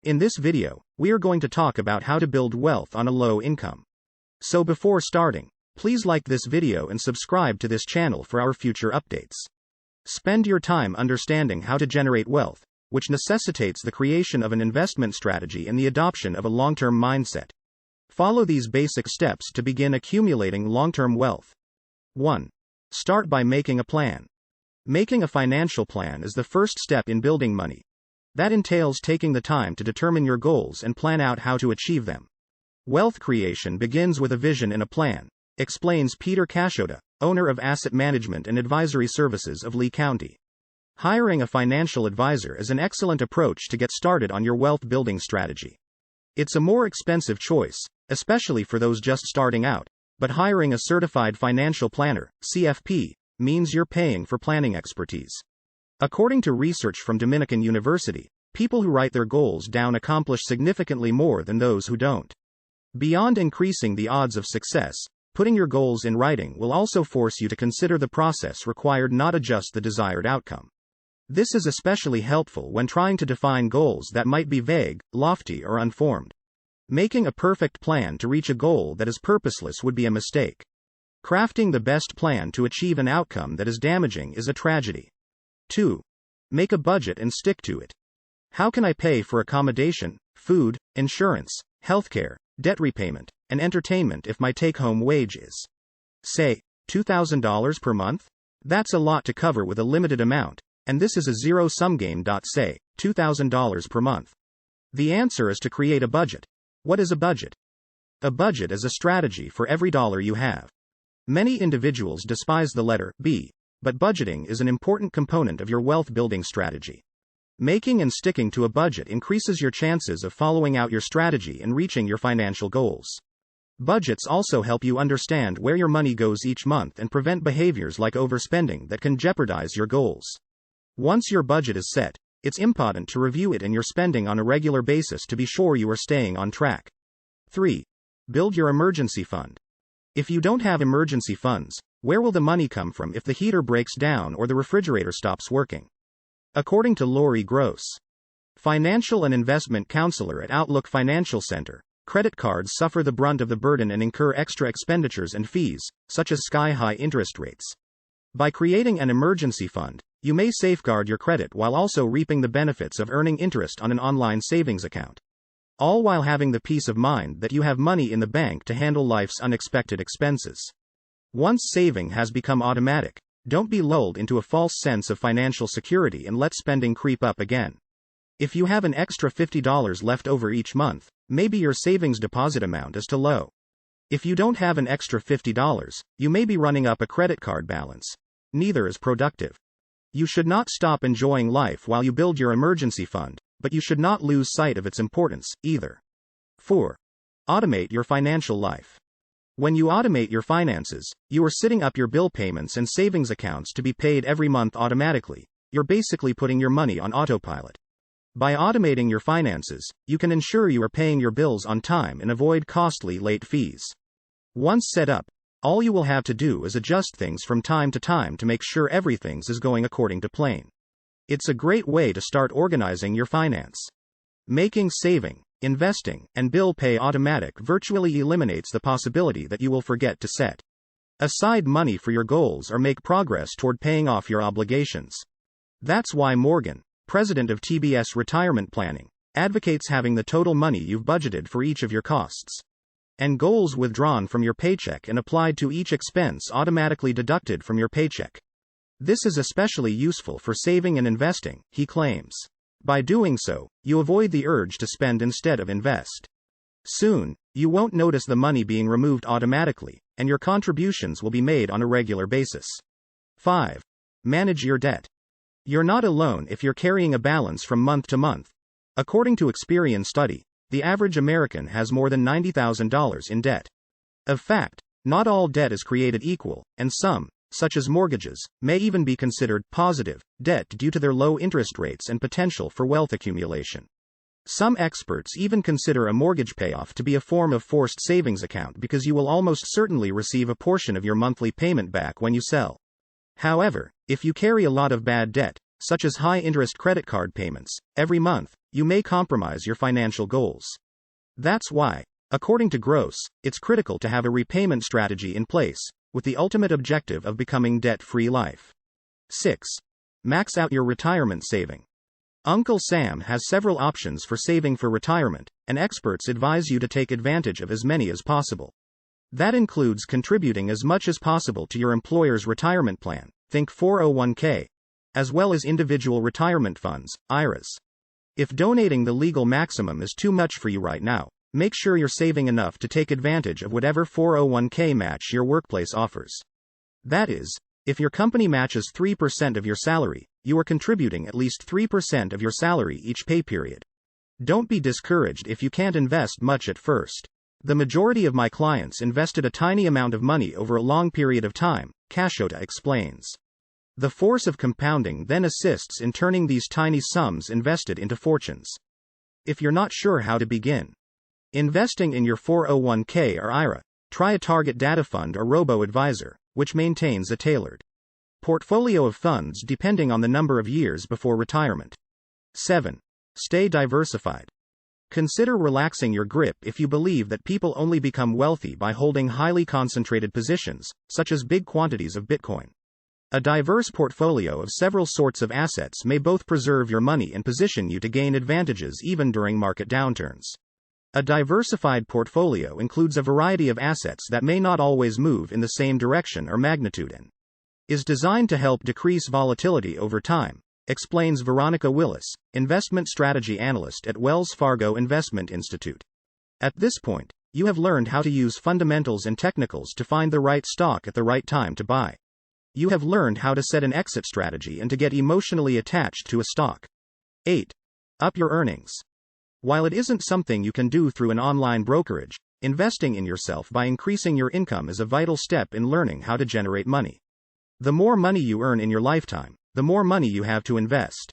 In this video, we are going to talk about how to build wealth on a low income. So before starting, please like this video and subscribe to this channel for our future updates. Spend your time understanding how to generate wealth, which necessitates the creation of an investment strategy and the adoption of a long-term mindset. Follow these basic steps to begin accumulating long-term wealth. 1. Start by making a plan. Making a financial plan is the first step in building money. That entails taking the time to determine your goals and plan out how to achieve them. Wealth creation begins with a vision and a plan, explains Peter Kashoda, owner of asset management and advisory services of Lee County. Hiring a financial advisor is an excellent approach to get started on your wealth building strategy. It's a more expensive choice, especially for those just starting out, but hiring a certified financial planner, CFP, means you're paying for planning expertise. According to research from Dominican University, people who write their goals down accomplish significantly more than those who don't. Beyond increasing the odds of success, putting your goals in writing will also force you to consider the process required, not just the desired outcome. This is especially helpful when trying to define goals that might be vague, lofty, or unformed. Making a perfect plan to reach a goal that is purposeless would be a mistake. Crafting the best plan to achieve an outcome that is damaging is a tragedy. 2. Make a budget and stick to it. How can I pay for accommodation, food, insurance, healthcare, debt repayment, and entertainment if my take-home wage is, say, $2,000 per month? That's a lot to cover with a limited amount, and this is a zero-sum game. Say, $2,000 per month. The answer is to create a budget. What is a budget? A budget is a strategy for every dollar you have. Many individuals despise the letter B, but budgeting is an important component of your wealth building strategy. Making and sticking to a budget increases your chances of following out your strategy and reaching your financial goals. Budgets also help you understand where your money goes each month and prevent behaviors like overspending that can jeopardize your goals. Once your budget is set, it's important to review it and your spending on a regular basis to be sure you are staying on track. 3. Build your emergency fund. If you don't have emergency funds, where will the money come from if the heater breaks down or the refrigerator stops working? According to Lori Gross, financial and investment counselor at Outlook Financial Center, credit cards suffer the brunt of the burden and incur extra expenditures and fees, such as sky-high interest rates. By creating an emergency fund, you may safeguard your credit while also reaping the benefits of earning interest on an online savings account. All while having the peace of mind that you have money in the bank to handle life's unexpected expenses. Once saving has become automatic, don't be lulled into a false sense of financial security and let spending creep up again. If you have an extra $50 left over each month, maybe your savings deposit amount is too low. If you don't have an extra $50, you may be running up a credit card balance. Neither is productive. You should not stop enjoying life while you build your emergency fund, but you should not lose sight of its importance, either. 4. Automate your financial life. When you automate your finances, you are setting up your bill payments and savings accounts to be paid every month automatically. You're basically putting your money on autopilot. By automating your finances, you can ensure you are paying your bills on time and avoid costly late fees. Once set up, all you will have to do is adjust things from time to time to make sure everything is going according to plan. It's a great way to start organizing your finance. Making saving, investing, and bill pay automatic virtually eliminates the possibility that you will forget to set aside money for your goals or make progress toward paying off your obligations. That's why Morgan, president of TBS Retirement Planning, advocates having the total money you've budgeted for each of your costs and goals withdrawn from your paycheck and applied to each expense automatically deducted from your paycheck. This is especially useful for saving and investing, he claims. By doing so, you avoid the urge to spend instead of invest. Soon, you won't notice the money being removed automatically, and your contributions will be made on a regular basis. 5. Manage your debt. You're not alone if you're carrying a balance from month to month. According to Experian study, the average American has more than $90,000 in debt. Of fact, not all debt is created equal, and some, such as mortgages, may even be considered positive debt due to their low interest rates and potential for wealth accumulation. Some experts even consider a mortgage payoff to be a form of forced savings account because you will almost certainly receive a portion of your monthly payment back when you sell. However, if you carry a lot of bad debt, such as high-interest credit card payments, every month, you may compromise your financial goals. That's why, according to Gross, it's critical to have a repayment strategy in place, with the ultimate objective of becoming debt-free life. 6. Max out your retirement saving. Uncle Sam has several options for saving for retirement, and experts advise you to take advantage of as many as possible. That includes contributing as much as possible to your employer's retirement plan, think 401k, as well as individual retirement funds, IRAs. If donating the legal maximum is too much for you right now, make sure you're saving enough to take advantage of whatever 401k match your workplace offers. That is, if your company matches 3% of your salary, you are contributing at least 3% of your salary each pay period. Don't be discouraged if you can't invest much at first. The majority of my clients invested a tiny amount of money over a long period of time, Kashota explains. The force of compounding then assists in turning these tiny sums invested into fortunes. If you're not sure how to begin investing in your 401k or IRA, try a target data fund or robo-advisor, which maintains a tailored portfolio of funds depending on the number of years before retirement. 7. Stay diversified. Consider relaxing your grip if you believe that people only become wealthy by holding highly concentrated positions, such as big quantities of Bitcoin. A diverse portfolio of several sorts of assets may both preserve your money and position you to gain advantages even during market downturns. A diversified portfolio includes a variety of assets that may not always move in the same direction or magnitude and is designed to help decrease volatility over time, explains Veronica Willis, investment strategy analyst at Wells Fargo Investment Institute. At this point, you have learned how to use fundamentals and technicals to find the right stock at the right time to buy. You have learned how to set an exit strategy and to get emotionally attached to a stock. 8. Up your earnings. While it isn't something you can do through an online brokerage, investing in yourself by increasing your income is a vital step in learning how to generate money. The more money you earn in your lifetime, the more money you have to invest.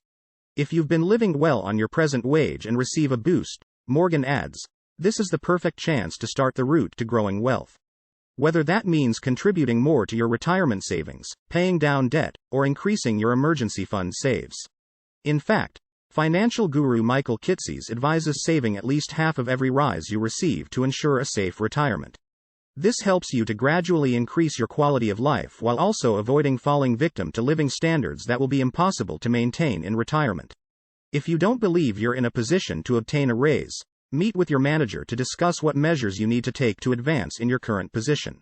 If you've been living well on your present wage and receive a boost, Morgan adds, this is the perfect chance to start the route to growing wealth. Whether that means contributing more to your retirement savings, paying down debt, or increasing your emergency fund saves. In fact, financial guru Michael Kitces advises saving at least half of every rise you receive to ensure a safe retirement. This helps you to gradually increase your quality of life while also avoiding falling victim to living standards that will be impossible to maintain in retirement. If you don't believe you're in a position to obtain a raise, meet with your manager to discuss what measures you need to take to advance in your current position.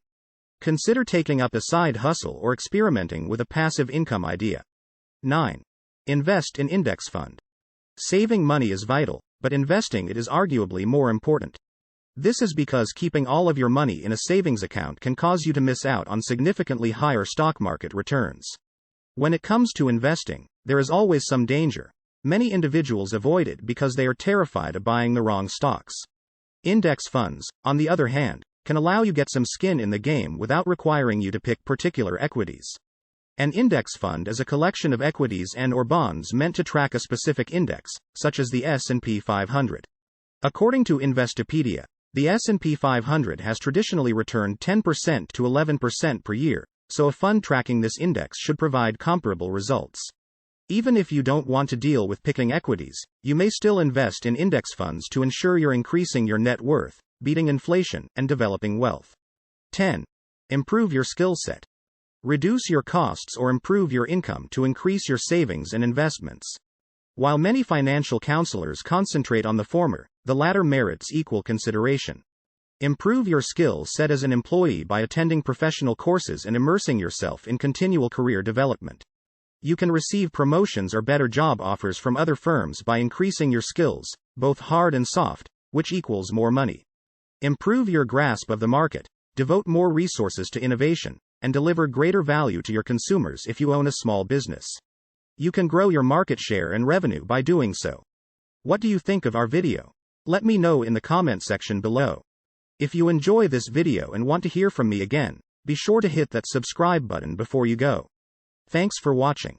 Consider taking up a side hustle or experimenting with a passive income idea. 9. Invest in index fund. Saving money is vital, but investing it is arguably more important. This is because keeping all of your money in a savings account can cause you to miss out on significantly higher stock market returns. When it comes to investing, there is always some danger. Many individuals avoid it because they are terrified of buying the wrong stocks. Index funds, on the other hand, can allow you to get some skin in the game without requiring you to pick particular equities. An index fund is a collection of equities and/or bonds meant to track a specific index, such as the S&P 500. According to Investopedia, the S&P 500 has traditionally returned 10% to 11% per year, so a fund tracking this index should provide comparable results. Even if you don't want to deal with picking equities, you may still invest in index funds to ensure you're increasing your net worth, beating inflation, and developing wealth. 10. Improve your skill set. Reduce your costs or improve your income to increase your savings and investments. While many financial counselors concentrate on the former, the latter merits equal consideration. Improve your skill set as an employee by attending professional courses and immersing yourself in continual career development. You can receive promotions or better job offers from other firms by increasing your skills, both hard and soft, which equals more money. Improve your grasp of the market, devote more resources to innovation, and deliver greater value to your consumers if you own a small business. You can grow your market share and revenue by doing so. What do you think of our video? Let me know in the comment section below. If you enjoy this video and want to hear from me again, be sure to hit that subscribe button before you go. Thanks for watching.